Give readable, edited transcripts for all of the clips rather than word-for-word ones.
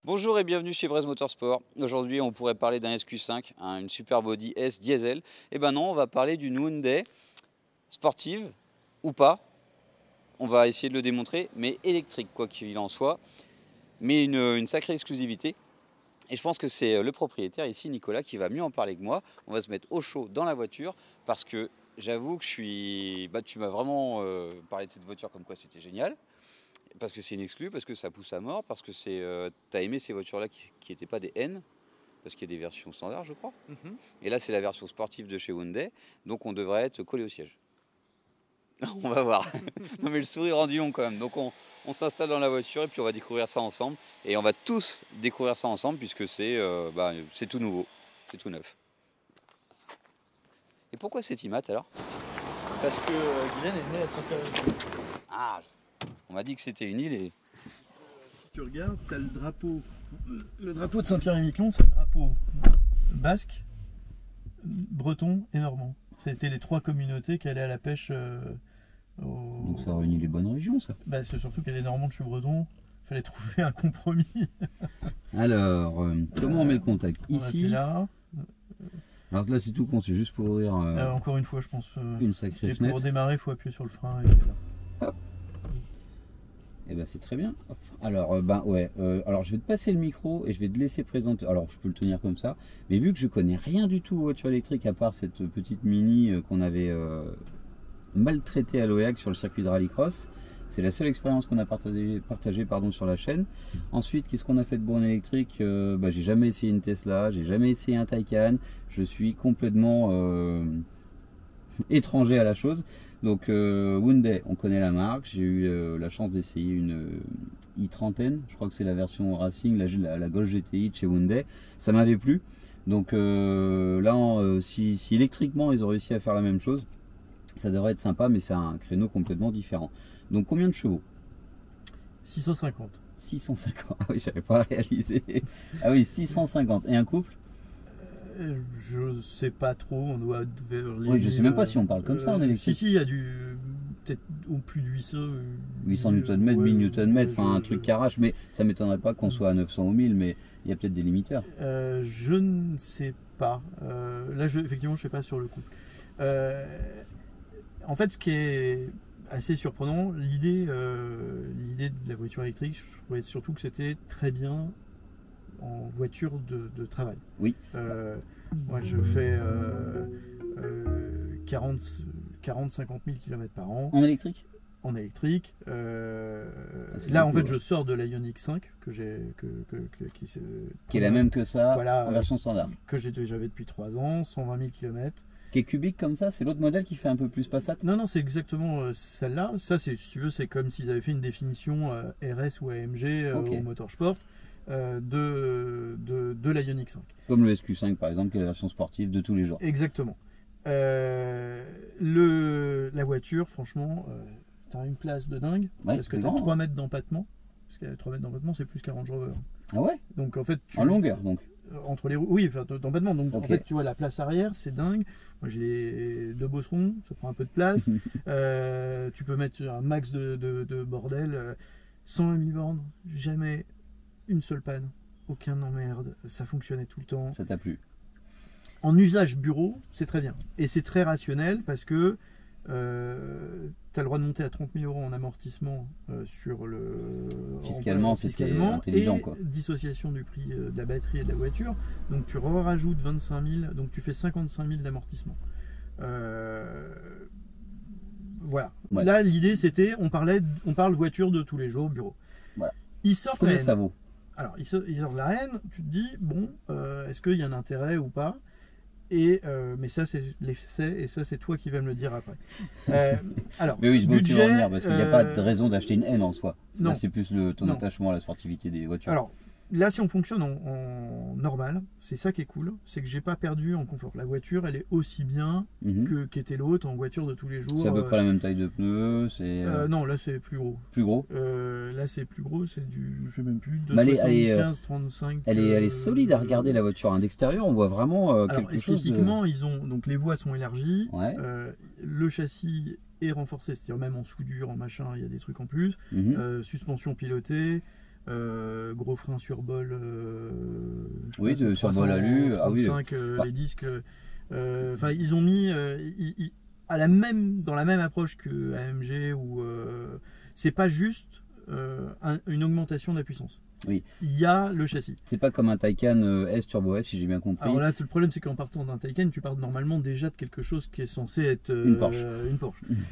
Bonjour et bienvenue chez Braise Motorsport. Aujourd'hui, on pourrait parler d'un SQ5, une Super Body S diesel. Eh ben non, on va parler d'une Hyundai sportive ou pas. On va essayer de le démontrer, mais électrique, quoi qu'il en soit. Mais une sacrée exclusivité. Et je pense que c'est le propriétaire ici, Nicolas, qui va mieux en parler que moi. On va se mettre au chaud dans la voiture parce que j'avoue que je suis... tu m'as vraiment parlé de cette voiture comme quoi c'était génial. Parce que c'est une exclue, parce que ça pousse à mort, parce que t'as aimé ces voitures-là qui n'étaient pas des N, parce qu'il y a des versions standards, je crois. Et là, c'est la version sportive de chez Hyundai, donc on devrait être collé au siège. On va voir. Non mais le sourire rendu long quand même. Donc on s'installe dans la voiture et puis on va découvrir ça ensemble. Et on va tous découvrir ça ensemble puisque c'est tout nouveau, c'est tout neuf. Et pourquoi c'est IMAT alors? Parce que Guylaine est née à Saint-Pierre-et-Miquelon. Ah, on m'a dit que c'était une île et... Si tu regardes, tu as le drapeau. Le drapeau de Saint-Pierre-et-Miquelon, c'est le drapeau basque, breton et normand. C'était les trois communautés qui allaient à la pêche. Donc ça réunit les bonnes régions, ça. C'est surtout qu'elle est normande, je suis breton. Il fallait trouver un compromis. Alors, comment on met le contact? Ici. Là. Alors là c'est tout con, c'est juste pour ouvrir encore une fois je pense une sacrée et fenêtre. pour redémarrer il faut appuyer sur le frein et là. Hop. Et ben c'est très bien. Hop. Alors alors je vais te passer le micro et je vais te laisser présenter. Alors je peux le tenir comme ça, mais vu que je connais rien du tout aux voitures électriques à part cette petite Mini qu'on avait maltraitée à l'OEAC sur le circuit de rallycross. C'est la seule expérience qu'on a partagée sur la chaîne. Ensuite, qu'est-ce qu'on a fait de bon en électrique? J'ai jamais essayé une Tesla, j'ai jamais essayé un Taycan. Je suis complètement étranger à la chose. Donc Hyundai, on connaît la marque. J'ai eu la chance d'essayer une i30N. Je crois que c'est la version Racing, la Golf GTI de chez Hyundai. Ça m'avait plu. Donc là, si électriquement ils ont réussi à faire la même chose, ça devrait être sympa, mais c'est un créneau complètement différent. Donc combien de chevaux? 650. 650, ah oui, j'avais pas réalisé. Ah oui, 650. Et un couple? Je sais pas trop, on doit oui, je sais même pas si on parle comme ça en électrique. Si, il y a du peut-être au plus de 800 Nm, 1000 Nm, enfin un truc qui arrache, mais ça m'étonnerait pas qu'on soit à 900 ou 1000, mais il y a peut-être des limiteurs. Je ne sais pas. Là, effectivement, je sais pas sur le couple. En fait, ce qui est assez surprenant, l'idée de la voiture électrique, je trouvais surtout que c'était très bien en voiture de travail. Oui. Moi, je fais 40-50 000 km par an. En électrique? En électrique. Là, en fait, je sors de la Ioniq 5 qui est la même que ça, voilà, en version standard. Que j'avais depuis 3 ans, 120 000 km. Qui est cubique comme ça, c'est l'autre modèle qui fait un peu plus Passat? Non, c'est exactement celle-là. Ça, si tu veux, c'est comme s'ils avaient fait une définition RS ou AMG au Motorsport de la Ioniq 5. Comme le SQ5 par exemple, qui est la version sportive de tous les jours. Exactement. La voiture, franchement, tu as une place de dingue, parce que tu as 3 mètres d'empattement. Parce que 3 mètres d'empattement, c'est plus qu'un Range Rover. Ah ouais? Donc en fait, en longueur donc? Entre les roues, oui, enfin, d'empattement. Donc en fait, tu vois, la place arrière, c'est dingue. Moi, j'ai les 2 bosserons, ça prend un peu de place. Tu peux mettre un max de bordel. 120 000 bornes, jamais une seule panne, aucun emmerde, ça fonctionnait tout le temps. Ça t'a plu? En usage bureau, c'est très bien. Et c'est très rationnel parce que tu as le droit de monter à 30 000 € en amortissement sur le... Fiscalement, intelligent, et quoi. Dissociation du prix de la batterie et de la voiture. Donc tu rajoutes 25 000, donc tu fais 55 000 d'amortissement. Voilà. Ouais. Là, l'idée, c'était, on parle voiture de tous les jours, bureau. Voilà. Ils sortent Combien ça vaut? Alors, ils sortent la haine, tu te dis, bon, est-ce qu'il y a un intérêt ou pas? Mais ça, c'est l'essai, et ça, c'est toi qui vas me le dire après. Alors, mais oui, je veux te revenir, parce qu'il n'y a pas de raison d'acheter une N en soi. C'est plus ton attachement à la sportivité des voitures. Alors, là, si on fonctionne en normal, c'est ça qui est cool, c'est que j'ai pas perdu en confort. La voiture, elle est aussi bien qu'était l'autre en voiture de tous les jours. C'est à peu près la même taille de pneus. Non, là, c'est plus gros. Plus gros? Là, c'est plus gros, c'est du, je sais même plus, de 75-35. Elle est solide à regarder, la voiture. D'extérieur, on voit vraiment quelque chose de... Esthétiquement, donc les voies sont élargies. Ouais. Le châssis est renforcé, c'est-à-dire même en soudure, en machin, il y a des trucs en plus. Suspension pilotée. gros frein sur bol. Oui, sur bol alu. 35, les disques. Enfin, ils ont mis dans la même approche que AMG ou c'est pas juste une augmentation de la puissance. Oui. Il y a le châssis. C'est pas comme un Taycan S Turbo S, si j'ai bien compris. Alors là, le problème, c'est qu'en partant d'un Taycan, tu pars normalement déjà de quelque chose qui est censé être une Porsche.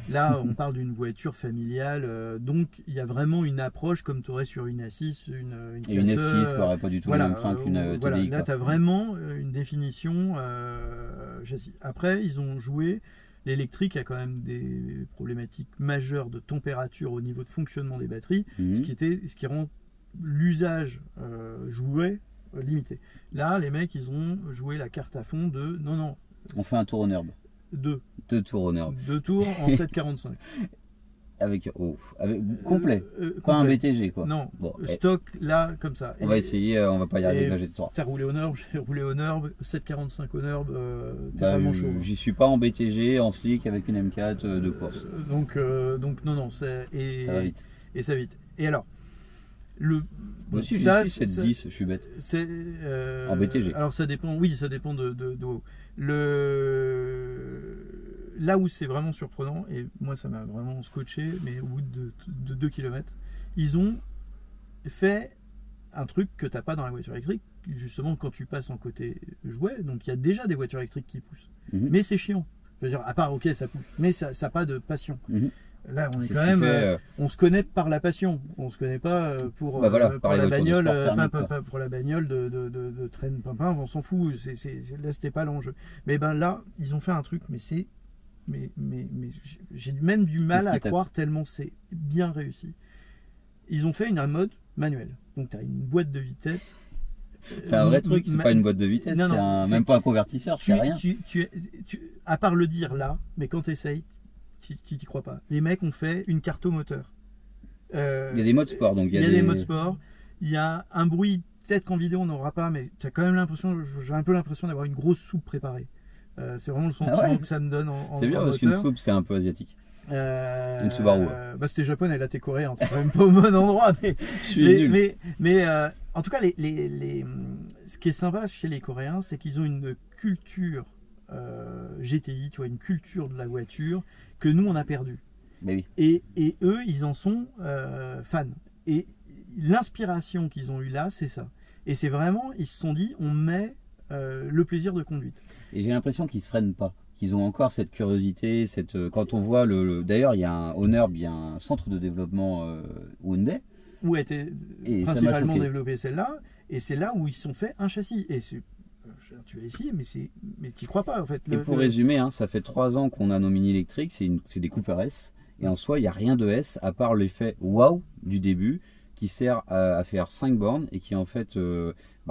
Là, on parle d'une voiture familiale, donc il y a vraiment une approche comme tu aurais sur une A6, une et une S6 qui n'aurait pas du tout le même frein qu'une TDI. Là, tu as vraiment une définition châssis. Après, ils ont joué. L'électrique a quand même des problématiques majeures de température au niveau de fonctionnement des batteries, ce qui rend l'usage jouet limité. Là, les mecs, ils ont joué la carte à fond de non. On fait un tour au NURB. Deux tours au NURB. 2 tours en 7,45. Avec complet. Pas un BTG quoi. Non, bon, stock là comme ça. On va essayer, on va pas y arriver là, j'ai 3. T'as roulé au NURB, j'ai roulé au NURB, 7,45 au NURB, t'es vraiment chaud. J'y suis pas en BTG, en slick avec une M4 de course. Donc non, ça va vite. Et ça va vite. Et alors, aussi, ça, c'est 10, je suis bête. En BTG. Alors ça dépend, oui, ça dépend de là où c'est vraiment surprenant, et moi ça m'a vraiment scotché, mais au bout de 2 km, ils ont fait un truc que tu n'as pas dans la voiture électrique, justement quand tu passes en côté jouet, donc il y a déjà des voitures électriques qui poussent, mais c'est chiant. Je veux dire, à part, ok, ça pousse, mais ça n'a pas de passion. Là, on est quand même, on se connaît par la passion, on se connaît pas pour la bagnole, pour la bagnole de traîne pimpin, on s'en fout. Là, c'était pas l'enjeu. Mais ben là, ils ont fait un truc, mais j'ai même du mal à croire tellement c'est bien réussi. Ils ont fait un mode manuel, donc tu as une boîte de vitesse. C'est un vrai truc, c'est pas une boîte de vitesse, même pas un convertisseur, c'est rien. À part le dire là, mais quand tu essayes, tu t'y crois pas. Les mecs ont fait une carte au moteur. Il y a des modes sport, donc il y a des modes sport. Il y a un bruit, peut-être qu'en vidéo on n'aura pas, mais tu as quand même l'impression, j'ai un peu l'impression d'avoir une grosse soupe préparée. C'est vraiment le sentiment que ça me donne en c'est bien parce qu'une soupe c'est un peu asiatique. Une Subaru. C'était japonais, là t'es coréen, t'es quand même pas au bon endroit. Mais en tout cas, ce qui est sympa chez les Coréens, c'est qu'ils ont une culture GTI, tu vois, une culture de la voiture que nous on a perdu. Oui. Et eux, ils en sont fans. Et l'inspiration qu'ils ont eue là, c'est ça. Et c'est vraiment, ils se sont dit, on met le plaisir de conduite. Et j'ai l'impression qu'ils se freinent pas, qu'ils ont encore cette curiosité, quand on voit d'ailleurs il y a au NURB, il y a un centre de développement Hyundai où a été principalement développé celle-là, et c'est là où ils se sont fait un châssis. Et tu vas essayer, mais tu crois pas en fait. Et pour résumer, hein, ça fait 3 ans qu'on a nos mini électriques, c'est des Cooper S, et en soi il n'y a rien de S à part l'effet waouh du début qui sert à faire 5 bornes et qui en fait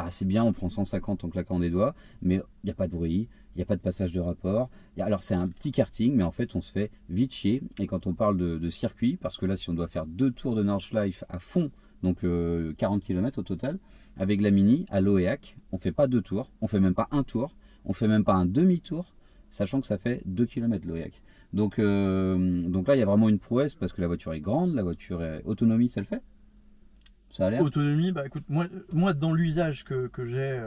c'est bien, on prend 150 en claquant des doigts, mais il n'y a pas de bruit, il n'y a pas de passage de rapport. Alors c'est un petit karting, mais en fait on se fait vite chier. Et quand on parle de circuit, parce que là si on doit faire 2 tours de Nordschleife à fond, donc 40 km au total, avec la Mini à Loéac, on fait pas 2 tours, on fait même pas un tour, on fait même pas un demi-tour, sachant que ça fait 2 km Loéac. Donc là il y a vraiment une prouesse, parce que la voiture est grande, la voiture est autonomie, ça le fait. Ça a l'air. Autonomie, écoute, moi dans l'usage que j'ai,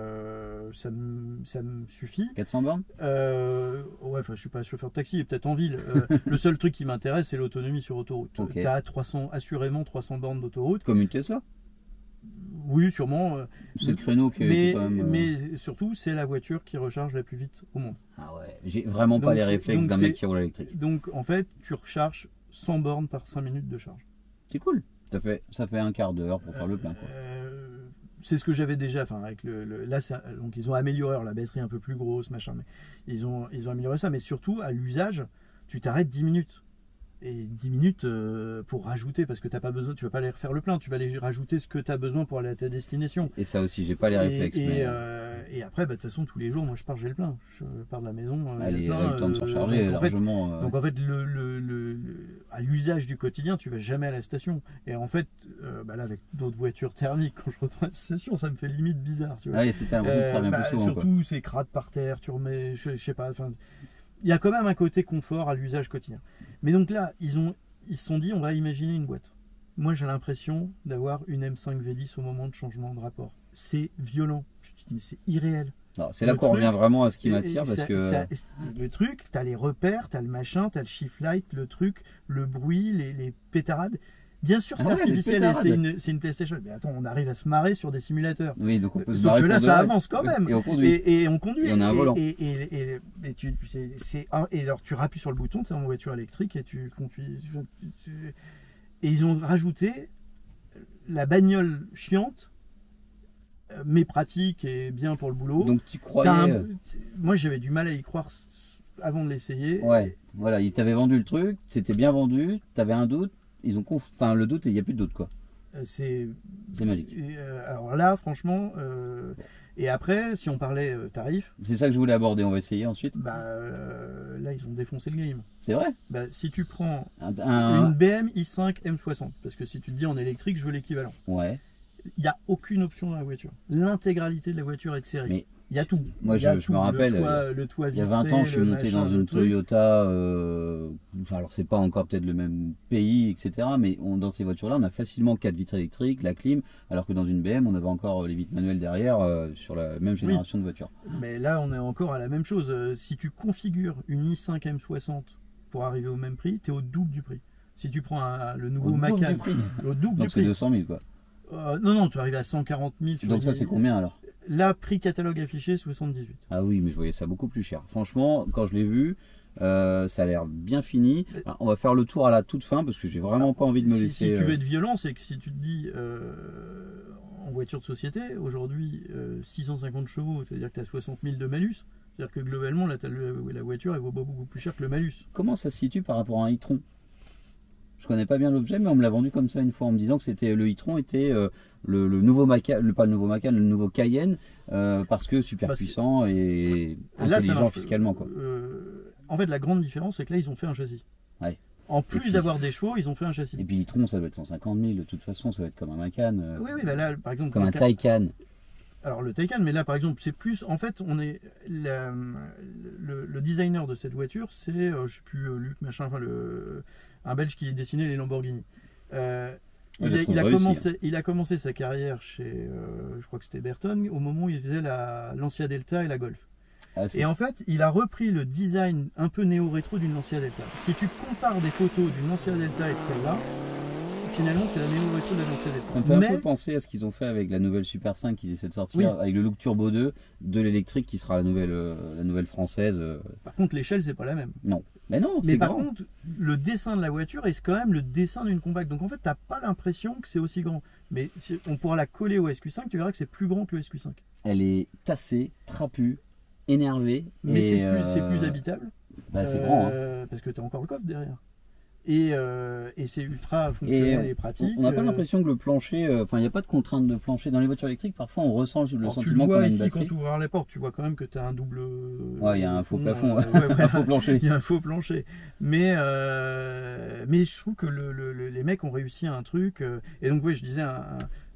ça me suffit. 400 bornes ouais, je suis pas chauffeur de taxi, peut-être en ville. Le seul truc qui m'intéresse, c'est l'autonomie sur autoroute. Okay. Tu as assurément 300 bornes d'autoroute. Comme une Tesla? Oui, sûrement. C'est le créneau qui est quand même. Mais surtout, c'est la voiture qui recharge la plus vite au monde. Ah ouais, j'ai vraiment pas les réflexes d'un mec qui roule électrique. Donc en fait, tu recharges 100 bornes par 5 minutes de charge. C'est cool. Ça fait un quart d'heure pour faire le plein. C'est ce que j'avais déjà. Avec là, donc ils ont amélioré la batterie un peu plus grosse, machin. Mais ils ont amélioré ça. Mais surtout, à l'usage, tu t'arrêtes 10 minutes. Et 10 minutes pour rajouter, parce que t'as pas besoin, tu vas pas aller refaire le plein, tu vas aller rajouter ce que tu as besoin pour aller à ta destination. Et ça aussi, j'ai pas les réflexes. Et après, de toute façon, tous les jours, moi je pars, j'ai le plein. Je pars de la maison. Allez, le temps de se recharger largement. Donc en fait, à l'usage du quotidien, tu vas jamais à la station. Et en fait, là, avec d'autres voitures thermiques, quand je retourne à la station, ça me fait limite bizarre. Tu vois. Ah, c'était un truc qui revient plus souvent. Surtout, c'est crade par terre, tu remets, je sais pas. Il y a quand même un côté confort à l'usage quotidien. Mais donc là, ils se sont dit, on va imaginer une boîte. moi j'ai l'impression d'avoir une M5 V10 au moment de changement de rapport. C'est violent. Tu te dis mais c'est irréel. C'est là qu'on revient vraiment à ce qui m'attire parce que le truc, t'as les repères, t'as le machin, t'as le shift light, le truc, le bruit, les pétarades. Bien sûr, c'est artificiel et c'est une PlayStation. Mais attends, on arrive à se marrer sur des simulateurs. Oui, donc on peut se Sauf marrer que là, pour ça de vrai. avance quand même. Et on conduit. Et on conduit. Et on a un volant. Et alors, tu rappuies sur le bouton, tu es en voiture électrique et tu conduis. Et ils ont rajouté la bagnole chiante, mais pratique et bien pour le boulot. Donc tu croyais... Moi, j'avais du mal à y croire avant de l'essayer. Ouais, voilà, ils t'avaient vendu le truc, c'était bien vendu, t'avais un doute. Ils ont enfin le doute et il n'y a plus de doute quoi. C'est magique. Alors là, franchement, et après, si on parlait tarif, c'est ça que je voulais aborder. On va essayer ensuite. Là, ils ont défoncé le game. C'est vrai. Si tu prends une BM i5 M60, parce que si tu te dis en électrique, je veux l'équivalent. Ouais. Il n'y a aucune option dans la voiture. L'intégralité de la voiture est de série. Mais il y a tout. Moi, je me rappelle, le toit il y a 20 ans, je suis monté dans une Toyota. Alors, c'est pas encore peut-être le même pays, etc. Mais dans ces voitures-là, on a facilement 4 vitres électriques, la clim, alors que dans une BM, on avait encore les vitres manuelles derrière sur la même génération de voitures. Mais là, on est encore à la même chose. Si tu configures une i5 M60 pour arriver au même prix, tu es au double du prix. Si tu prends le nouveau Macan, au double du prix. Donc, c'est 200 000 quoi. Non, tu arrives à 140 000. Donc, ça, c'est combien alors? Là, prix catalogue affiché, 78. Ah oui, mais je voyais ça beaucoup plus cher. Franchement, quand je l'ai vu, ça a l'air bien fini. Alors, on va faire le tour à la toute fin parce que j'ai vraiment pas envie de me laisser... Si tu veux être violent, c'est que si tu te dis en voiture de société, aujourd'hui 650 chevaux, c'est-à-dire que tu as 60 000 de malus. C'est-à-dire que globalement, là, la voiture, elle vaut beaucoup plus cher que le malus. Comment ça se situe par rapport à un e-tron? Je connais pas bien l'objet, mais on me l'a vendu comme ça une fois en me disant que c'était le e-tron était le nouveau Macan, pas le nouveau Macan, le nouveau Cayenne, parce que super puissant et intelligent fiscalement quoi. En fait, la grande différence, c'est que là, ils ont fait un châssis. Ouais. En plus d'avoir des chevaux, ils ont fait un châssis. Et puis l'e-tron, ça doit être 150 000 de toute façon, ça va être comme un Macan. Oui, là, par exemple, comme un Taycan. Alors le Taycan, mais là par exemple, c'est plus. En fait, on est le designer de cette voiture, c'est je sais plus Luc machin, enfin un Belge qui dessinait les Lamborghini. Il a commencé sa carrière chez, je crois que c'était Berton, au moment où il faisait la Lancia Delta et la Golf. Et en fait, il a repris le design un peu néo-rétro d'une Lancia Delta. Si tu compares des photos d'une Lancia Delta et de celle-là, finalement, c'est la néo-rétro de la Lancia Delta. Ça me fait un peu penser à ce qu'ils ont fait avec la nouvelle Super 5 qu'ils essaient de sortir, avec le look Turbo 2 de l'électrique qui sera la nouvelle française. Par contre, l'échelle, c'est pas la même. Non. Mais non, mais par contre, le dessin de la voiture est quand même le dessin d'une compacte. Donc en fait, tu n'as pas l'impression que c'est aussi grand. Mais si on pourra la coller au SQ5, tu verras que c'est plus grand que le SQ5. Elle est tassée, trapue, énervée. Mais c'est plus habitable. C'est grand. Parce que tu as encore le coffre derrière. Et c'est ultra fonctionnel et pratique. On n'a pas l'impression que le plancher, il n'y a pas de contrainte de plancher dans les voitures électriques. Parfois, on ressent le sentiment qu'on a une batterie. Quand tu ouvres la porte, tu vois quand même que tu as un double. Ouais, il y a un faux plafond, un faux plancher. Il y a un faux plancher. Mais je trouve que les mecs ont réussi un truc. Et donc, oui, je disais,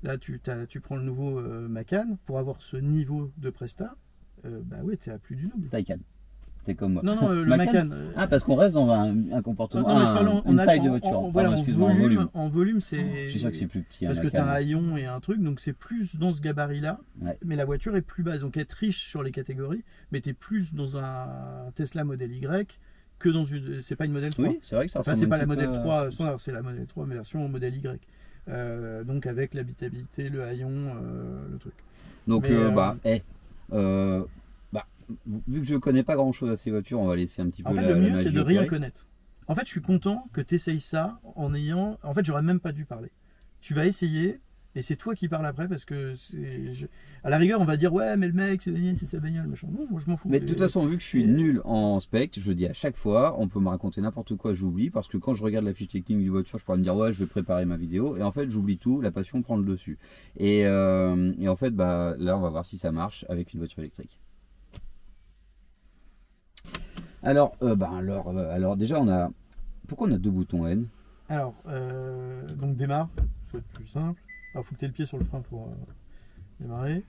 là, tu prends le nouveau Macan pour avoir ce niveau de presta. Tu es à plus du double. Taycan. Comme moi. Non, le Macan. Parce qu'on reste dans un comportement, une taille de voiture. En volume, c'est. Je suis sûr que c'est plus petit. Parce que tu as un haillon et un truc, donc c'est plus dans ce gabarit-là. Ouais. Mais la voiture est plus basse, donc elle triche sur les catégories, mais tu es plus dans un Tesla Model Y que dans une. C'est pas une Model 3. Oui, c'est vrai que ça ressemble. C'est pas la Model 3 standard, c'est la Model 3 mais version Model Y. Donc avec l'habitabilité, le haillon, le truc. Donc, vu que je connais pas grand chose à ces voitures, on va laisser un petit peu. En fait, le mieux c'est de rien connaître. En fait, je suis content que tu essayes ça en ayant. En fait, j'aurais même pas dû parler. Tu vas essayer et c'est toi qui parles après parce que à la rigueur, on va dire ouais, mais le mec, c'est sa bagnole, machin. Non, moi je m'en fous. Mais de toute façon, vu que je suis nul en spec, je dis à chaque fois, on peut me raconter n'importe quoi, j'oublie parce que quand je regarde la fiche technique du voiture, je pourrais me dire ouais, je vais préparer ma vidéo et en fait, j'oublie tout, la passion prend le dessus. Et en fait, là, on va voir si ça marche avec une voiture électrique. Alors, déjà, pourquoi on a deux boutons N? Alors, donc démarre, ça va être plus simple. Alors, faut que tu aies le pied sur le frein pour démarrer.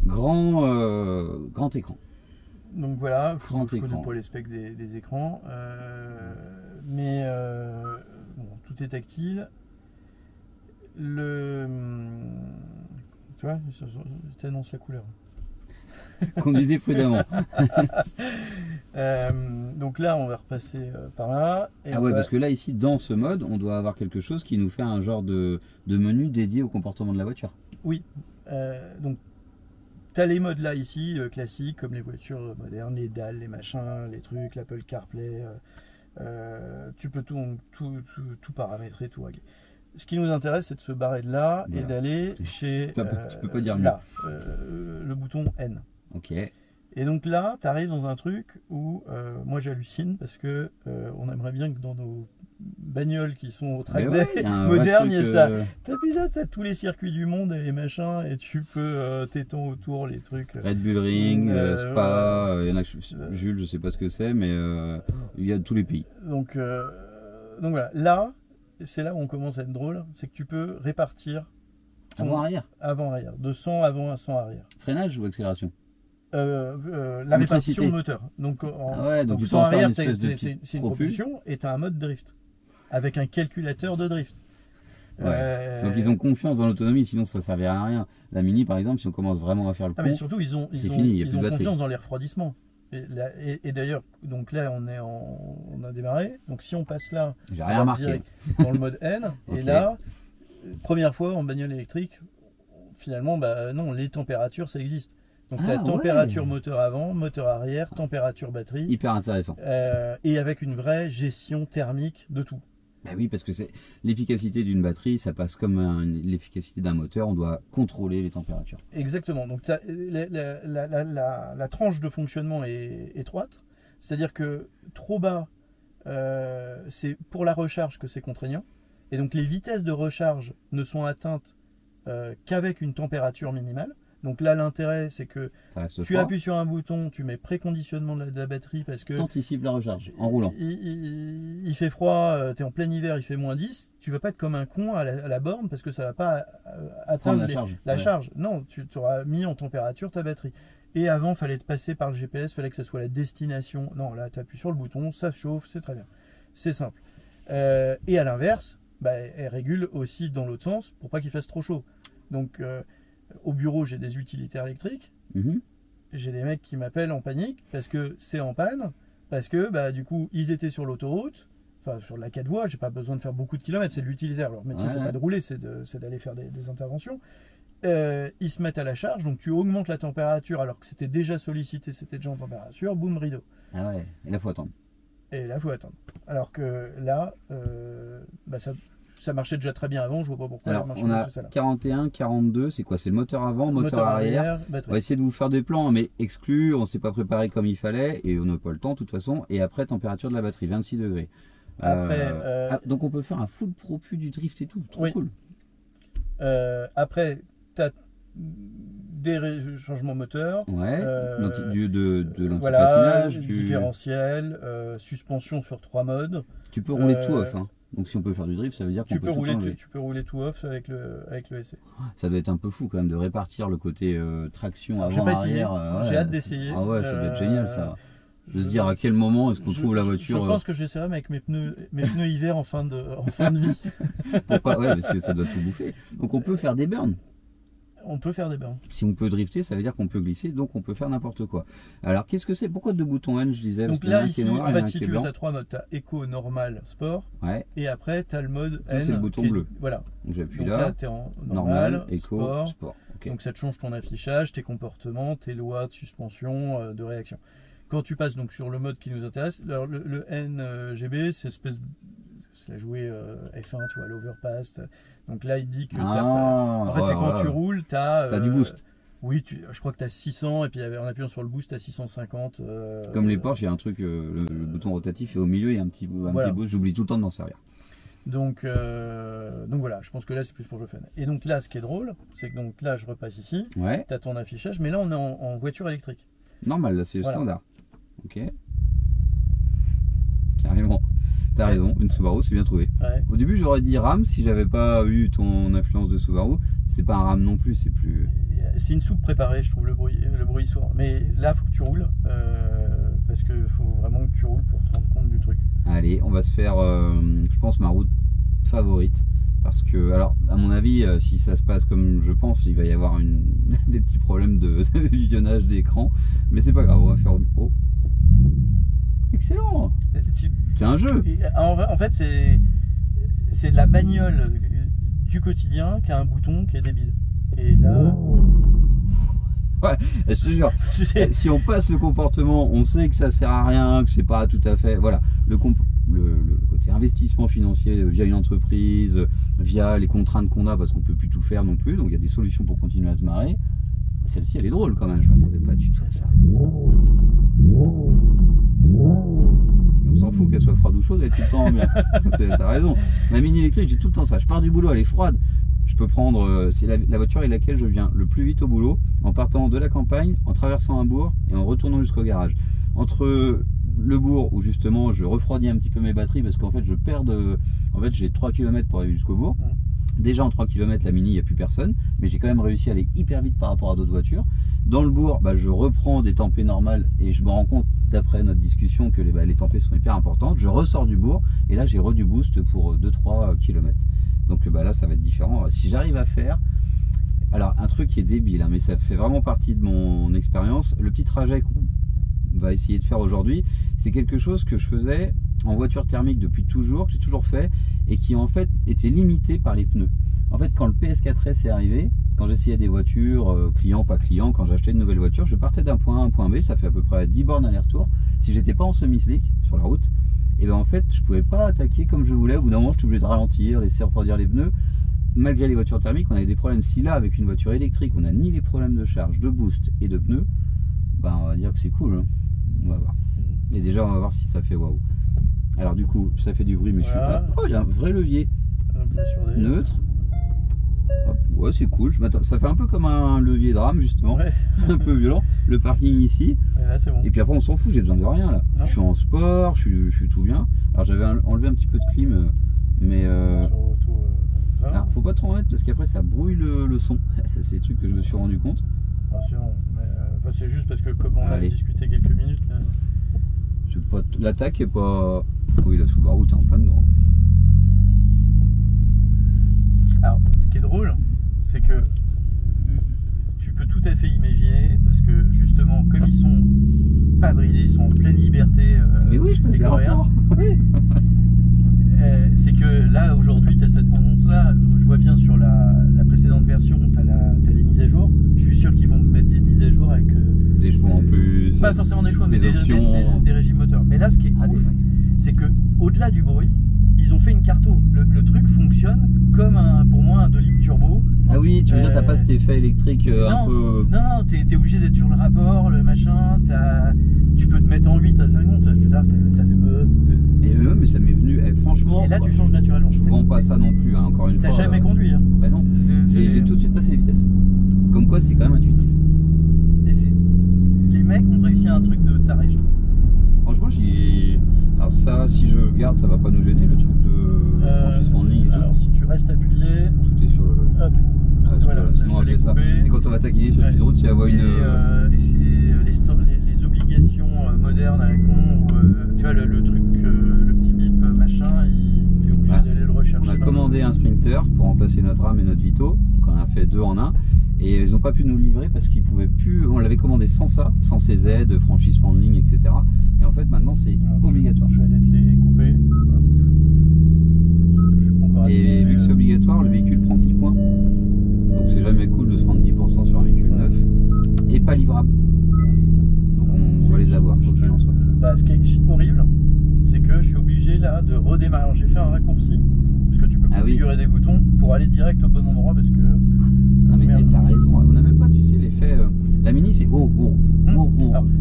Grand écran. Donc voilà, je connais pas les specs des écrans. mais bon, tout est tactile. Tu vois, t'annonce la couleur. Conduisez prudemment. Donc là, on va repasser par là. Et Ah ouais, parce que là, ici, dans ce mode, on doit avoir quelque chose qui nous fait un genre de menu dédié au comportement de la voiture. Oui. Donc, tu as les modes là, ici, classiques, comme les voitures modernes, les dalles, les machins, les trucs, l'Apple CarPlay. Tu peux tout paramétrer, tout régler. Ce qui nous intéresse, c'est de se barrer de là et d'aller chez Tu peux pas dire mieux. là, le bouton N. Ok. Et donc là, tu arrives dans un truc où moi j'hallucine parce que on aimerait bien que dans nos bagnoles qui sont au track day modernes, il y a ça. T'appuies là, t'as tous les circuits du monde et les machins et tu peux t'étendre autour les trucs. Red Bull Ring, Spa, il y en a Jules, je sais pas ce que c'est, mais il y a tous les pays. Donc voilà, là, c'est là où on commence à être drôle, c'est que tu peux répartir avant-arrière. Avant-arrière, de 100 avant à 100 arrière. Freinage ou accélération? La répartition moteur. Donc, donc tu 100 arrière, c'est une propulsion et tu as un mode drift avec un calculateur de drift. Ouais. Donc ils ont confiance dans l'autonomie, sinon ça ne servirait à rien. La Mini par exemple, si on commence vraiment à faire le coup, mais surtout ils ont confiance dans les refroidissements. Et d'ailleurs, donc là on a démarré. Donc si on passe là, j'ai rien remarqué dans le mode N. Okay. Et là, première fois en bagnole électrique, finalement, non, les températures ça existe. Donc tu as température moteur avant, moteur arrière, température batterie. Hyper intéressant. Et avec une vraie gestion thermique de tout. Bah oui, parce que c'est l'efficacité d'une batterie, ça passe comme l'efficacité d'un moteur, on doit contrôler les températures. Exactement. Donc la tranche de fonctionnement est étroite, c'est-à-dire que trop bas, c'est pour la recharge que c'est contraignant. Et donc les vitesses de recharge ne sont atteintes qu'avec une température minimale. Donc là, l'intérêt, c'est que tu appuies sur un bouton, tu mets préconditionnement de la batterie parce que... T'anticipes la recharge en roulant. Il fait froid, tu es en plein hiver, il fait moins 10. Tu vas pas être comme un con à la borne parce que ça va pas atteindre la charge. Non, tu auras mis en température ta batterie. Et avant, il fallait te passer par le GPS, il fallait que ça soit la destination. Non, là, tu appuies sur le bouton, ça chauffe, c'est très bien. C'est simple. Et à l'inverse, elle régule aussi dans l'autre sens pour pas qu'il fasse trop chaud. Donc... au bureau, j'ai des utilitaires électriques. J'ai des mecs qui m'appellent en panique parce que c'est en panne, parce que du coup, ils étaient sur l'autoroute, enfin sur la 4 voies, j'ai pas besoin de faire beaucoup de kilomètres, c'est de l'utilitaire. Leur métier, c'est pas de rouler, c'est d'aller faire des interventions. Ils se mettent à la charge, donc tu augmentes la température alors que c'était déjà sollicité, c'était déjà en température, boum, rideau. Ah ouais, et là, il faut attendre. Et là, il faut attendre. Alors que là, ça marchait déjà très bien avant, je vois pas pourquoi. Alors, on a 41, 42, c'est quoi? C'est le moteur avant, moteur arrière. On va essayer de vous faire des plans, mais exclus, on ne s'est pas préparé comme il fallait, et on n'a pas le temps de toute façon. Et après, température de la batterie, 26 degrés. Donc on peut faire un full propu du drift et tout, trop cool. Après, tu as des changements moteurs, de l'anti-patinage, voilà, différentiel, suspension sur 3 modes. Tu peux rouler tout off, hein. Donc si on peut faire du drift, ça veut dire qu'on peut tout enlever. Tu peux rouler tout off avec le SC. Ça doit être un peu fou quand même de répartir le côté traction avant-arrière. J'ai hâte d'essayer. Ah ouais, ça doit être génial ça. De se dire à quel moment est-ce qu'on trouve la voiture. Je pense que j'essaierai avec mes pneus hiver en fin de vie. Parce que ça doit tout bouffer. Donc on peut faire des burns. On peut faire des burns. Si on peut drifter, ça veut dire qu'on peut glisser, donc on peut faire n'importe quoi. Alors qu'est-ce que c'est? Pourquoi 2 boutons N, je disais? Donc là, ici, en fait, si tu veux, tu as 3 modes. Tu as Eco, Normal, Sport. Et après, tu as le mode N. C'est le bouton bleu. Voilà. Donc j'appuie là. Là, tu es en Normal, Eco, Sport. Okay. Donc ça te change ton affichage, tes comportements, tes lois de suspension, de réaction. Quand tu passes donc sur le mode qui nous intéresse, alors, le NGB, c'est espèce de... C'est la jouer F1, tu vois, l'overpass. Donc là, il dit que en fait, c'est quand tu roules, tu as... Ça a du boost. Oui, je crois que tu as 600 et puis en appuyant sur le boost, tu as 650. Comme les Porsche, il y a un truc, le bouton rotatif et au milieu, il y a un petit boost. J'oublie tout le temps de m'en servir. Donc voilà, je pense que là, c'est plus pour le fun. Et donc là, ce qui est drôle, c'est que donc là, je repasse ici. Tu as ton affichage, mais là, on est en voiture électrique. Normal, là, c'est le standard. Ok. Carrément. T'as raison, une Subaru, c'est bien trouvé. Au début, j'aurais dit RAM si j'avais pas eu ton influence de Subaru. C'est pas un RAM non plus, c'est plus. C'est une soupe préparée, je trouve, le bruit sourd. Mais là, il faut que tu roules parce qu'il faut vraiment que tu roules pour te rendre compte du truc. Allez, on va se faire, je pense, ma route favorite. Parce que, alors, à mon avis, si ça se passe comme je pense, il va y avoir des petits problèmes de visionnage d'écran. Mais c'est pas grave, on va faire... Oh. Excellent. C'est un jeu. En fait, c'est la bagnole du quotidien qui a un bouton qui est débile. Et là... Ouais, je te jure, si on passe le comportement, on sait que ça sert à rien, que c'est pas tout à fait... Voilà, le côté investissement financier via une entreprise, via les contraintes qu'on a, parce qu'on peut plus tout faire non plus, donc il y a des solutions pour continuer à se marrer. Celle-ci, elle est drôle quand même, je m'attendais pas du tout à ça. Et on s'en fout qu'elle soit froide ou chaude, elle est tout le temps bien. T'as raison. Ma mini électrique, j'ai tout le temps ça. Je pars du boulot, elle est froide. Je peux prendre, c'est la voiture avec laquelle je viens le plus vite au boulot, en partant de la campagne, en traversant un bourg et en retournant jusqu'au garage. Entre le bourg où justement je refroidis un petit peu mes batteries parce qu'en fait je perds en fait j'ai 3 km pour arriver jusqu'au bourg. Déjà en 3 km la mini il n'y a plus personne, mais j'ai quand même réussi à aller hyper vite par rapport à d'autres voitures. Dans le bourg, je reprends des tempées normales et je me rends compte d'après notre discussion que les tempées sont hyper importantes. Je ressors du bourg et là j'ai du boost pour 2-3 km. Donc là ça va être différent. Si j'arrive à faire, alors un truc qui est débile, hein, mais ça fait vraiment partie de mon expérience, le petit trajet qu'on va essayer de faire aujourd'hui, c'est quelque chose que je faisais en voiture thermique depuis toujours, que j'ai toujours fait et qui en fait était limité par les pneus. En fait quand le PS4S est arrivé, quand j'essayais des voitures, client, pas client, quand j'achetais une nouvelle voiture, je partais d'un point A à un point B, ça fait à peu près 10 bornes aller-retour. Si j'étais pas en semi-slick sur la route, et bien en fait je pouvais pas attaquer comme je voulais. Au bout d'un moment je suis obligé de ralentir, laisser refroidir les pneus. Malgré les voitures thermiques, on avait des problèmes. Si là avec une voiture électrique on n'a ni les problèmes de charge, de boost et de pneus, on va dire que c'est cool, hein. On va voir. Et déjà on va voir si ça fait waouh. Alors du coup ça fait du bruit, mais voilà. Oh, il y a un vrai levier neutre. Hop. Ouais, c'est cool. Ça fait un peu comme un levier de rame justement, ouais. Un peu violent. Le parking ici. Et là, c'est bon. Et puis après on s'en fout, j'ai besoin de rien là. Non. Je suis en sport, je suis tout bien. Alors j'avais enlevé un petit peu de clim, mais alors, faut pas trop en mettre parce qu'après ça brouille le son. Ça c'est des trucs que je me suis rendu compte. C'est juste parce que comme on a discuté quelques minutes là. L'attaque est pas... Oui, la Subaru t'es en plein dedans. Alors ce qui est drôle, c'est que tu peux tout à fait imaginer, parce que justement comme ils sont pas bridés, ils sont en pleine liberté. Mais oui, je passe des rapports. Oui. C'est que là aujourd'hui tu as cette tendance là, je vois bien sur la précédente version, tu as les mises à jour. Je suis sûr qu'ils vont mettre des mises à jour avec des chevaux en plus. Pas forcément des chevaux, mais des régimes moteurs. Mais là ce qui est ouf, c'est que au-delà du bruit, ils ont fait une carto. Le truc fonctionne comme pour moi un 2 litres turbo. Ah oui, tu veux dire t'as pas cet effet électrique un peu... Non, t'es obligé d'être sur le rapport, le machin, tu peux te mettre en 8 à 50, je veux dire, ça fait... mais ça m'est venu, franchement... Et là tu changes naturellement. Je vends pas ça non plus, hein, encore une fois. T'as jamais conduit, hein? Bah non, j'ai tout de suite passé les vitesses. Comme quoi c'est quand même intuitif. Et les mecs ont réussi à un truc de taré, je trouve. Franchement alors ça, si je garde, ça va pas nous gêner, le truc de franchissement de ligne et tout. Alors si tu restes appuyé... Tout est sur le... Hop. Voilà, sinon on fait ça. Et quand on va taquiner sur une petite route, si elle voit une... Et c'est les obligations modernes à la con, où tu vois le truc, le petit bip machin, t'es obligé d'aller le rechercher. On a commandé un Sprinter pour remplacer notre RAM et notre Vito, qu'on a fait 2 en 1. Et ils n'ont pas pu nous le livrer parce qu'ils pouvaient plus. On l'avait commandé sans ça, sans ces aides, franchissement de ligne, etc. Et en fait maintenant c'est obligatoire. Je vais aller te les couper. Et vu que c'est obligatoire, le véhicule prend 10 points. Donc c'est jamais cool de se prendre 10% sur un véhicule neuf. Et pas livrable. Donc on va les avoir, quoi qu'il en soit. Ce qui est horrible, c'est que je suis obligé là de redémarrer. Alors j'ai fait un raccourci, parce que tu peux configurer des boutons pour aller direct au bon endroit, parce que... Non mais t'as raison, on n'a même pas, tu sais, l'effet... La Mini c'est alors,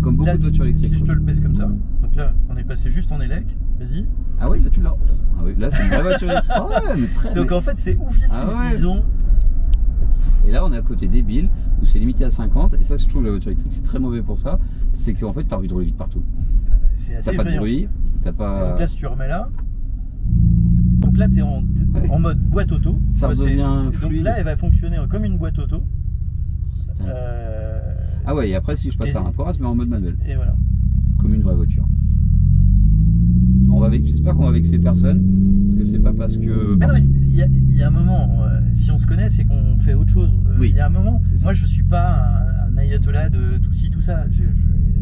comme beaucoup de voitures électriques. Si je te le mets comme ça, donc là on est passé juste en élec, vas-y. Ah oui, là tu l'as. Ah oui, là c'est une vraie voiture électrique. Ah ouais, mais très... Donc en fait c'est oufissime, ils ont... Et là on est à côté débile, où c'est limité à 50, et ça je trouve la voiture électrique c'est très mauvais pour ça, c'est qu'en fait t'as envie de rouler vite partout. T'as pas de bruit, t'as pas... Donc là si tu remets là, donc là t'es en mode boîte auto, ça redevient fluide. Donc là elle va fonctionner comme une boîte auto. Ah ouais, et après si je passe à un rapport, elle se met en mode manuel. Et voilà. Comme une vraie voiture. j'espère qu'on va vexer personne, parce que c'est pas parce que... Mais non, il y a un moment, si on se connaît, c'est qu'on fait autre chose. Oui. Il y a un moment, moi je suis pas un ayatollah de tout ci, tout ça.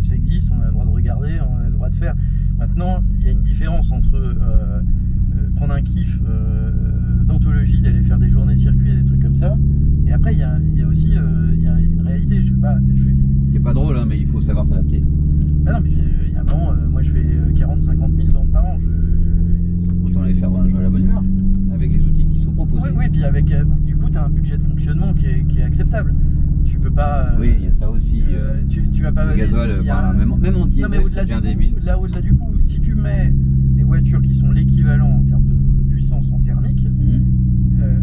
Ça existe, on a le droit de regarder, on a le droit de faire. Maintenant, il y a une différence entre prendre un kiff d'anthologie, d'aller faire des journées circuits et des trucs comme ça, et après il y a aussi une réalité. Qui est pas drôle, hein, mais il faut savoir s'adapter. Ah non, mais il y a un moment, moi je fais 40-50 000 bornes par an. Autant les faire dans la joie et la bonne humeur, avec les outils qui sont proposés. Oui, puis avec, du coup, tu as un budget de fonctionnement qui est acceptable. Tu peux pas. Oui, il y a ça aussi. Tu vas pas. Le gasoil, même en diesel, ça devient débile. Là, au-delà du coup, si tu mets des voitures qui sont l'équivalent en termes de puissance en thermique,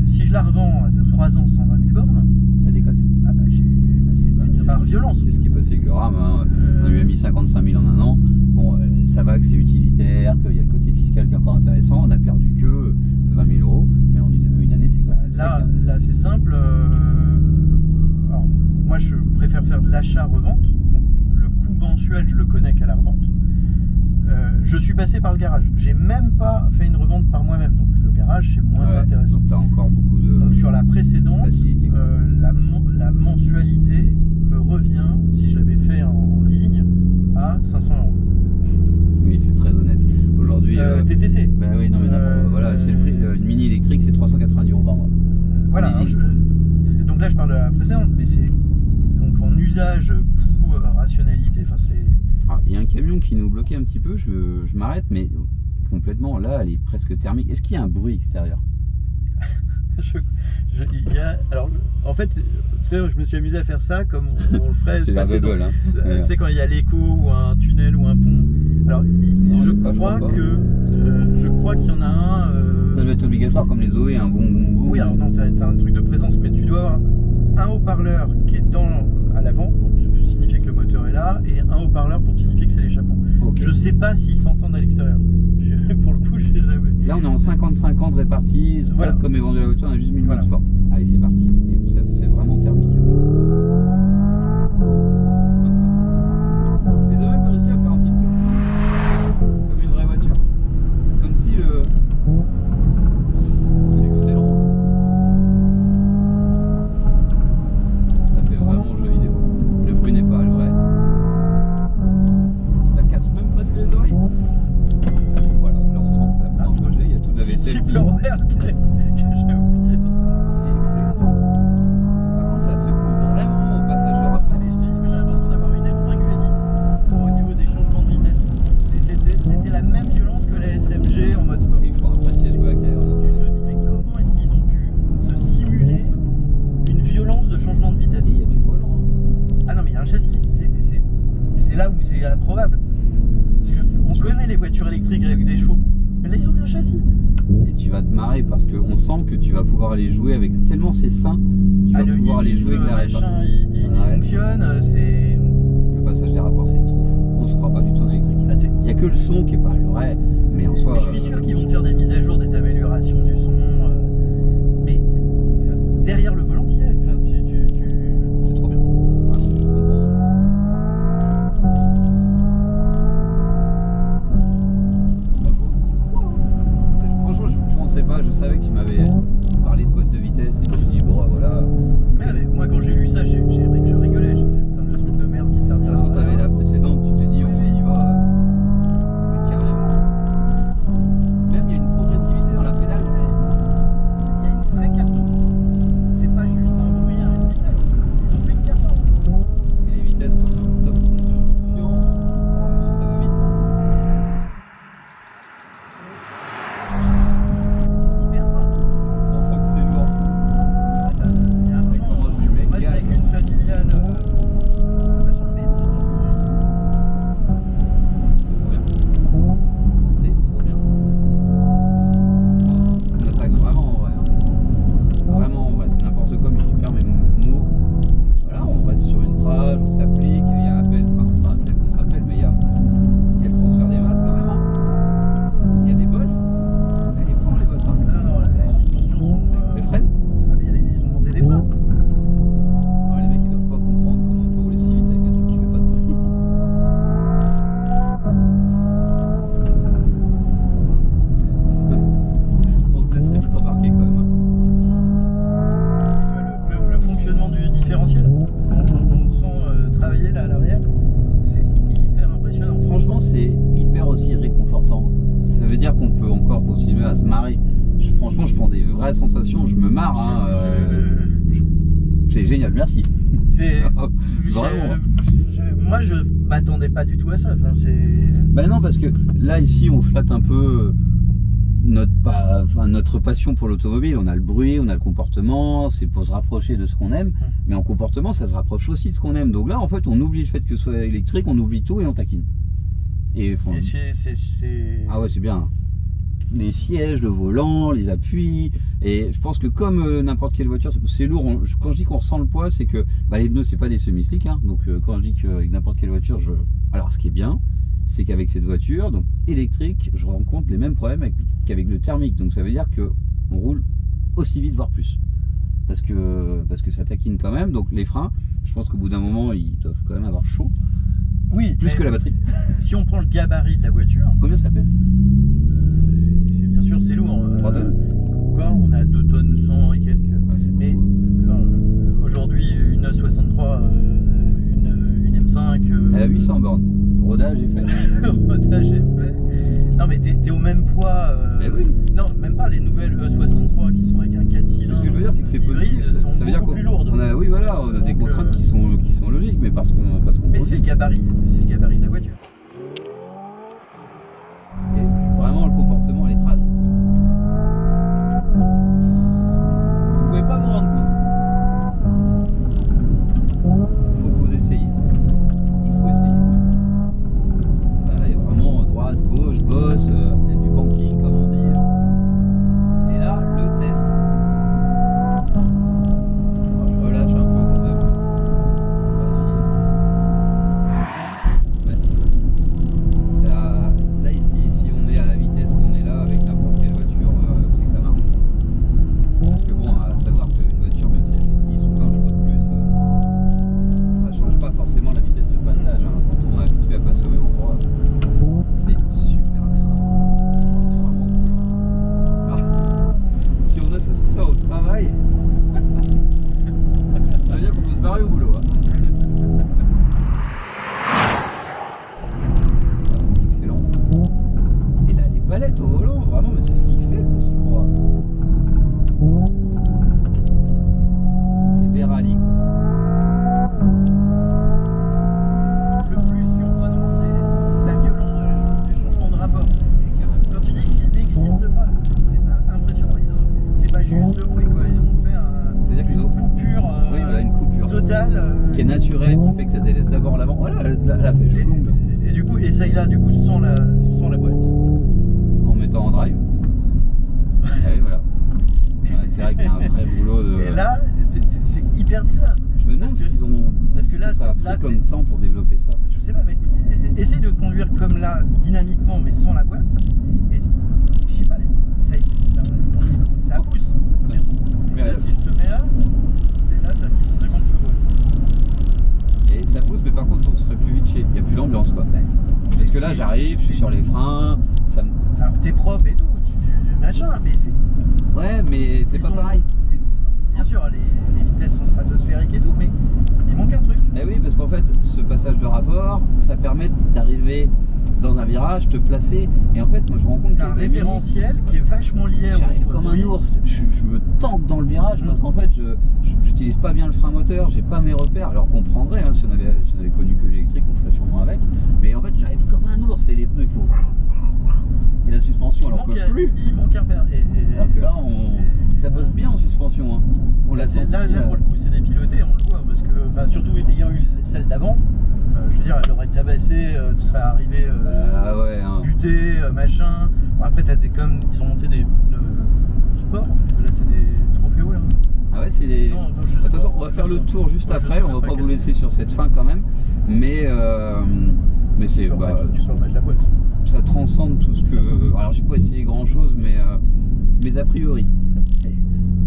si je la revends à 3 ans 120 000 bornes, la décote. Ah bah, là, c'est une rare violence. C'est ce qui est passé avec le RAM. Hein. On lui a mis 55 000 en un an. Bon, ça va que c'est utilitaire, qu'il y a le côté fiscal qui est encore intéressant. On a perdu que 20 000 euros, mais en une année, c'est quoi? Là, c'est simple. Alors, moi, je préfère faire de l'achat-revente. Donc, le coût mensuel, je le connais qu'à la revente. Je suis passé par le garage. J'ai même pas fait une revente par moi-même. Donc, le garage, c'est moins intéressant. Donc, tu as encore beaucoup de. Donc, sur la précédente, facilité. La mensualité me revient, si je l'avais fait en leasing, à 500 euros. Oui, c'est très honnête. Aujourd'hui. TTC. Ben oui, non, mais voilà, c'est le prix. Une mini électrique, c'est 390 euros par mois. Voilà. Alors, donc là, je parle de la précédente, mais c'est donc en usage, coût, rationalité. Enfin, c'est. Il y a un camion qui nous bloquait un petit peu. Je m'arrête, mais complètement. Là, elle est presque thermique. Est-ce qu'il y a un bruit extérieur? Alors, en fait, je me suis amusé à faire ça comme on le ferait. C'est la bubble, hein. Tu sais, quand il y a l'écho ou un tunnel ou un pont. Alors, je crois qu'il y en a un. Ça doit être obligatoire comme les OE, un boum boum boum. Oui, alors non, tu as un truc de présence, mais tu dois avoir un haut-parleur qui est à l'avant pour signifier que le moteur est là, et un haut-parleur pour signifier que c'est l'échappement. Okay. Je sais pas s'ils s'entendent à l'extérieur. Pour le coup, j'ai jamais. Là, on est en 50-50 répartis. Voilà. Comme est vendu la voiture, on a juste 1000 watts sport. Allez, c'est parti. Et ça fait vraiment thermique. Les hommes ont réussi à faire un petit tour comme une vraie voiture. Comme si le. C'est excellent. Ça fait vraiment jeu vidéo. Le bruit n'est pas le vrai. Ça casse même presque les oreilles. Voilà, là on sent que ça prend un projet, il y a toute la vaisselle. Que j'ai oublié. C'est excellent. Par contre, ça secoue vraiment au passage de rapport. Mais je te dis, j'ai l'impression d'avoir une M5 V10 au niveau des changements de vitesse. C'était la même violence que la SMG en mode sport. Il faut apprécier ce baquet. Tu te dis, mais comment est-ce qu'ils ont pu se simuler une violence de changement de vitesse? Il y a du volant. Ah non, mais il y a un châssis. C'est là où c'est improbable. Parce qu'on connaît les voitures électriques avec des chevaux. Mais là, ils ont mis un châssis. Et tu vas te marrer parce qu'on sent que tu vas pouvoir aller jouer avec. Tellement c'est sain, tu vas pouvoir aller jouer avec la machin, il fonctionne. C'est. Le passage des rapports, c'est trop fou. On se croit pas du tout en électrique. Il n'y a que le son qui est pas le vrai, mais en soi. Mais je suis sûr qu'ils vont te faire des mises à jour, des améliorations du son. Mais derrière le volant, tu y es. Enfin, c'est trop bien. Ah non, je comprends. Franchement, je pensais pas. Je savais que tu m'avais parlé de boîte de vitesse et puis je dis bon, voilà. Mais moi, quand j'ai lu ça, je rigolais. J'ai fait putain, le truc de merde qui servira. De toute façon, t'avais la précédente, tu t'es dit on y va. Mais carrément. Même il y a une progressivité dans la pédale. à se marrer. Franchement, je prends des vraies sensations, je me marre. Hein, c'est génial, merci. Vraiment. Moi, je m'attendais pas du tout à ça. Enfin, ben non, parce que là, ici, on flatte un peu notre passion pour l'automobile. On a le bruit, on a le comportement, c'est pour se rapprocher de ce qu'on aime. Mais en comportement, ça se rapproche aussi de ce qu'on aime. Donc là, en fait, on oublie le fait que ce soit électrique, on oublie tout et on taquine. Et ah ouais, c'est bien. Les sièges, le volant, les appuis, et je pense que comme n'importe quelle voiture, c'est lourd. Quand je dis qu'on ressent le poids, c'est que les pneus c'est pas des semi-slicks, hein, donc quand je dis qu'avec n'importe quelle voiture, alors ce qui est bien, c'est qu'avec cette voiture, donc électrique, je rencontre les mêmes problèmes qu'avec le thermique. Donc ça veut dire que on roule aussi vite, voire plus, parce que ça taquine quand même. Donc les freins, je pense qu'au bout d'un moment, ils doivent quand même avoir chaud. Oui, plus que la batterie. Si on prend le gabarit de la voiture, combien ça pèse? Bien sûr, c'est lourd. 3 tonnes. Quoi, on a 2 tonnes 100 et quelques. Mais aujourd'hui, une 63, une M5. Elle a 800 bornes. Rodage est fait. Rodage est fait. Non, mais t'es au même poids. Oui. Non, même pas les nouvelles E63 qui sont avec un 4 cylindres. Ce que je veux dire, c'est que c'est positif. Ça veut dire qu'on plus lourdes. Oui, voilà, on a des contraintes qui sont logiques, mais parce qu'on. Mais c'est le gabarit de la voiture. Et vraiment le comportement, les trages. Vous pouvez pas vous rendre compte. Faut que vous essayiez. Il faut essayer. Voilà, il y a vraiment droite, gauche, bosse, il y a du banking comme on dit. Et là, le test. Alors, je relâche un peu quand même. Là ici, si on est à la vitesse qu'on est là avec n'importe quelle voiture, c'est que ça marche. Parce que bon, à savoir qu'une voiture, même si elle fait 10 ou 20 chevaux de plus, ça change pas forcément la vitesse de passage. Hein. Quand on est habitué à passer au même endroit, c'est super bien. C'est vraiment cool. Ah, si on associe ça au travail, ça veut dire qu'on peut se barrer au boulot. Hein. Palette au volant, vraiment, mais c'est ce qui fait qu'on s'y croit. C'est Verali, quoi. Le plus surprenant, c'est la violence du changement de rapport. Quand tu dis qu'il n'existe pas, c'est impressionnant. C'est pas juste le bruit, quoi. Ils ont fait une coupure, une coupure totale. Qui est naturelle, qui fait que ça délaisse d'abord l'avant. Voilà, elle a fait chouloum. Et du coup, essaye là, du coup, sans la boîte. En mettant en drive. Ah oui, voilà. C'est vrai qu'il y a un vrai boulot de. Et là, c'est hyper bizarre. Je me demande ce qu'ils ont. Parce que là, ça a pris comme temps pour développer ça. Je sais pas, mais essaye de conduire comme là, dynamiquement, mais sans la boîte. Et je sais pas, ça pousse. Mais là, si je te mets là t'as 650 chevaux. Et ça pousse, mais par contre, on serait plus vite chez. Il n'y a plus l'ambiance, quoi. Parce que là, j'arrive, je suis sur les freins. Alors t'es propre et tout, machin, mais c'est. Ouais, mais c'est pas pareil. Bien sûr, les vitesses sont stratosphériques et tout, mais il manque un truc. Eh oui, parce qu'en fait, ce passage de rapport, ça permet d'arriver dans un virage, te placer. Et en fait, moi, je me rends compte t'as un référentiel qui est vachement lié. J'arrive comme un ours. Je me tanque dans le virage parce qu'en fait, je n'utilise pas bien le frein moteur, j'ai pas mes repères. Alors qu'on prendrait, hein, si on avait connu que l'électrique, on ferait sûrement avec. Mais en fait, j'arrive comme un ours et les pneus, il faut. Et la suspension, alors on peut plus. Il manque un père. Alors que là, ça bosse bien en suspension. Hein. On l'a senti. Là, pour le coup, c'est dépiloté, on le voit. Parce que, surtout ayant eu celle d'avant, je veux dire, elle aurait tabassé, tu serais arrivé buté, machin. Bon, après, ils ont monté des sports. Là, c'est des trophéos, là. Ah ouais, c'est des. Non, de toute façon, on va faire le tour juste après. On va pas vous laisser sur cette fin quand même. Mais c'est. Tu peux remettre la boîte. Ça transcende tout ce que. Alors, j'ai pas essayé grand chose, mais a priori.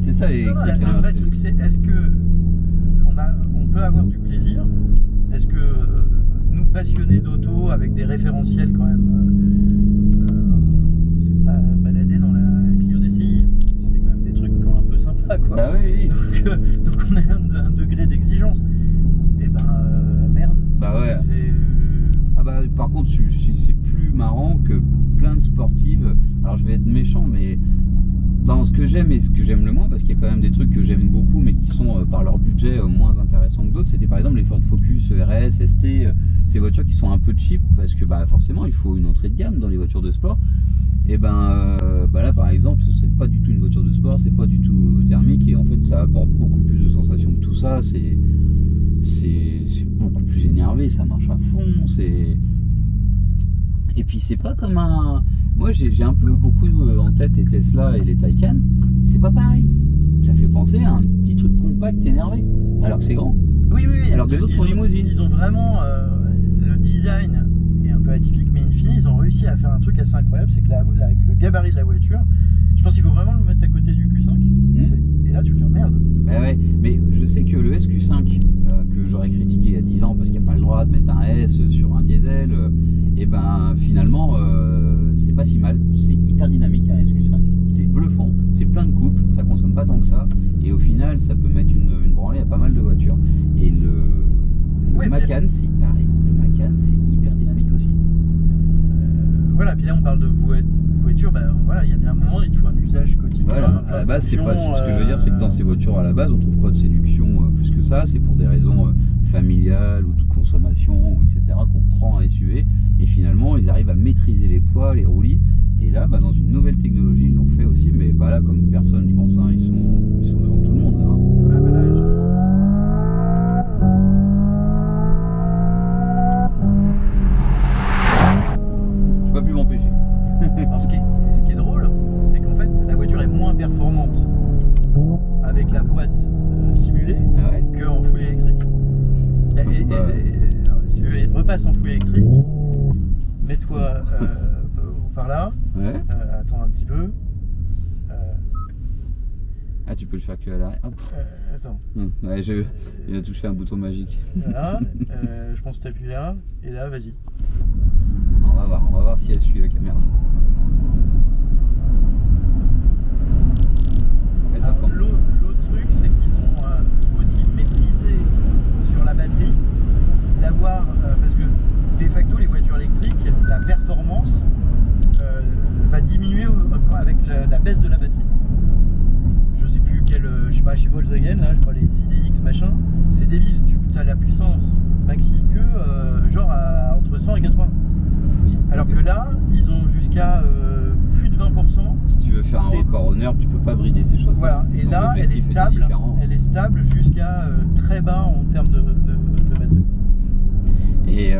C'est ça les. Le vrai truc, c'est est-ce que on peut avoir du plaisir? Est-ce que nous passionnés d'auto avec des référentiels quand même, c'est pas balader dans la Clio DCI? Il y a quand même des trucs quand même un peu sympas, quoi. Bah oui. Donc on a un degré d'exigence. Et merde. Bah ouais. Par contre, c'est plus marrant que plein de sportives alors je vais être méchant, mais dans ce que j'aime et ce que j'aime le moins, parce qu'il y a quand même des trucs que j'aime beaucoup, mais qui sont par leur budget moins intéressants que d'autres, c'était par exemple les Ford Focus RS, ST, ces voitures qui sont un peu cheap, parce que bah, forcément il faut une entrée de gamme dans les voitures de sport. Et ben là par exemple, c'est pas du tout une voiture de sport, c'est pas du tout thermique, et en fait ça apporte beaucoup plus de sensations que tout ça, c'est beaucoup plus énervé, ça marche à fond, et puis c'est pas comme un... Moi j'ai un peu beaucoup en tête les Tesla et les Taycan, c'est pas pareil, ça fait penser à un petit truc compact énervé, alors que c'est grand. Oui, alors que les autres sont limousines. Ils ont vraiment le design est un peu atypique, mais in fine ils ont réussi à faire un truc assez incroyable, c'est que le gabarit de la voiture, je pense qu'il faut vraiment le mettre à côté du Q5, et là tu vas faire merde. Bah ouais, mais je sais que le SQ5 que j'aurais critiqué il y a 10 ans parce qu'il n'y a pas le droit de mettre un S sur un diesel, et ben finalement c'est pas si mal, c'est hyper dynamique un SQ5, c'est bluffant, c'est plein de couples, ça consomme pas tant que ça, et au final ça peut mettre une branlée à pas mal de voitures. Et le Macan c'est pareil, le Macan c'est hyper dynamique aussi. Voilà, puis là on parle de voiture, bah, voilà, il y a bien un moment, il te faut un usage quotidien. Voilà, à la base, c'est ce que je veux dire, c'est que dans ces voitures, à la base, on trouve pas de séduction plus que ça, c'est pour des raisons familiales ou de consommation, ou etc., qu'on prend un SUV, et finalement, ils arrivent à maîtriser les poids, les roulis, et là, bah, dans une nouvelle technologie, ils l'ont fait aussi, mais bah, là, comme personne, je pense, hein, ils sont devant tout le monde. Hein. Ah, bah, là, je peux plus m'empêcher. Alors, ce qui est drôle, c'est qu'en fait la voiture est moins performante avec la boîte simulée qu'en full électrique. Si tu repasses en full électrique, mets-toi par là, attends un petit peu. Ah, tu peux le faire que à l'arrière. Attends. Ouais, il a touché un bouton magique. Voilà, je pense que tu appuies là, et là, vas-y. On va voir si elle suit la caméra. L'autre truc, c'est qu'ils ont aussi maîtrisé sur la batterie d'avoir, parce que de facto les voitures électriques, la performance va diminuer avec la baisse de la batterie. Je sais plus je sais pas, chez Volkswagen, là, je crois les IDX machin, c'est débile, tu as la puissance maxi que genre entre 100 et 80. Alors que là, ils ont jusqu'à plus de 20%. Si tu veux faire un record honneur, tu peux pas brider ces choses-là. Voilà, et donc là, elle est stable jusqu'à très bas en termes de batterie. Et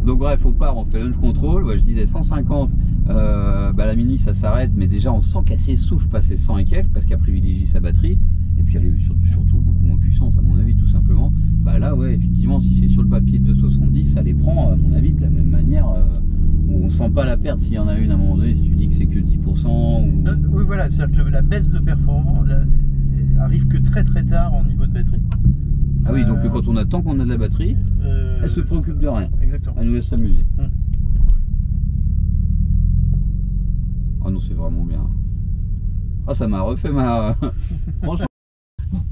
donc bref, on part, on fait launch control, je disais 150, la Mini ça s'arrête, mais déjà on sent qu'elle s'essouffle passer 100 et quelques, parce qu'elle privilégie sa batterie, et puis elle est surtout beaucoup moins puissante à mon avis, tout simplement. Bah là ouais, effectivement, si c'est sur le papier de 270, ça les prend à mon avis de la même manière, où on sent pas la perte s'il y en a une à un moment donné, si tu dis que c'est que 10% ou... Oui voilà, c'est-à-dire que la baisse de performance arrive que très tard en niveau de batterie. Ah oui, donc quand on attend qu'on a de la batterie, elle se préoccupe de rien. Exactement. Elle nous laisse s'amuser. Oh non, c'est vraiment bien. Ah, ça m'a refait ma... Franchement,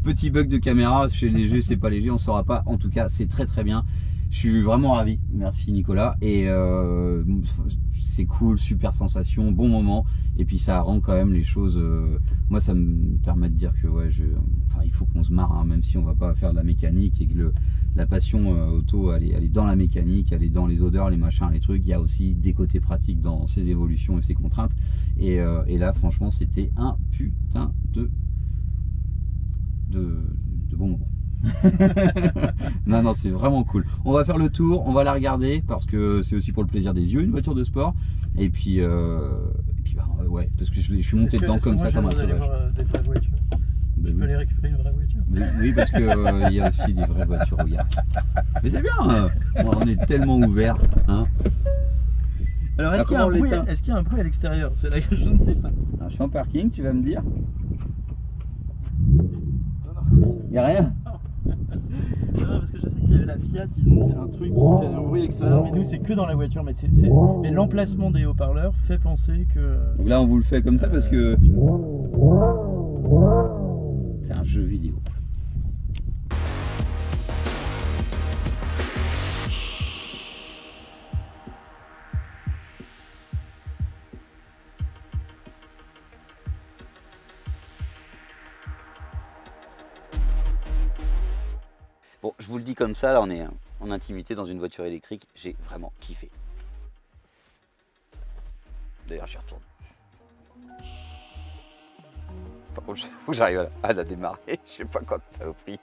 petit bug de caméra chez léger, c'est pas léger, on saura pas. En tout cas, c'est très bien. Je suis vraiment ravi. Merci Nicolas. Et c'est cool, super sensation, bon moment. Et puis ça rend quand même les choses... moi, ça me permet de dire que ouais, il faut qu'on se marre, hein, même si on va pas faire de la mécanique et que la passion auto, elle est dans la mécanique, elle est dans les odeurs, les machins, les trucs. Il y a aussi des côtés pratiques dans ces évolutions et ces contraintes. Et là, franchement, c'était un putain de bon moment. non, c'est vraiment cool. On va faire le tour, on va la regarder parce que c'est aussi pour le plaisir des yeux, une voiture de sport. Et puis ouais, parce que je suis monté dedans comme ça, comme un sauvage. Je peux aller récupérer une vraie voiture. Oui, parce que y a aussi des vraies voitures, regarde. Mais c'est bien, on est tellement ouvert, hein. Alors est-ce qu'il y a un bruit à l'extérieur? C'est là que je ne sais pas. Alors, je suis en parking, tu vas me dire. Il n'y a rien. Non, parce que je sais qu'il y avait la Fiat, ils ont un truc qui fait un bruit extérieur, mais nous c'est que dans la voiture, mais l'emplacement des haut-parleurs fait penser que... Donc là on vous le fait comme ça parce que c'est un jeu vidéo. je vous le dis comme ça, là on est en intimité dans une voiture électrique, j'ai vraiment kiffé. D'ailleurs j'y retourne. Par contre, faut que j'arrive à la démarrer, je sais pas quand ça a pris.